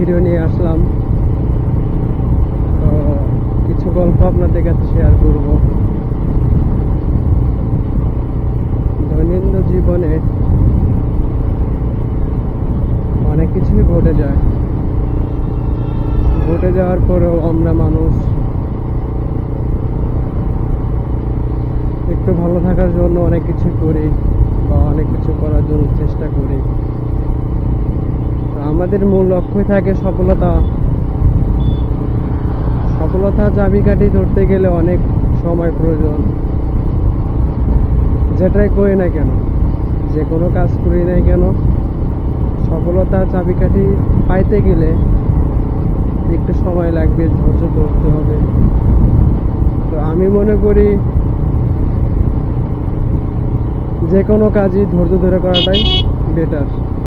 Video নিয়ে আসলাম। তো কিছু গল্প আপনাদের কাছে শেয়ার করব। দৈনন্দিন জীবনে অনেক কিছুই ঘটে যায়, ঘটে যাওয়ার পরেও আমরা মানুষ একটু ভালো থাকার জন্য অনেক কিছু করি বা অনেক কিছু করার জন্য চেষ্টা করি। আমাদের মূল লক্ষ্যই থাকে সফলতা। সফলতা চাবিকাঠি ধরতে গেলে অনেক সময় প্রয়োজন। যেটাই করি না কেন, যে কোনো কাজ করি না কেন, সফলতার চাবিকাঠি পাইতে গেলে একটু সময় লাগবে, ধৈর্য ধরতে হবে। তো আমি মনে করি যে কোনো কাজই ধৈর্য ধরে করাটাই বেটার।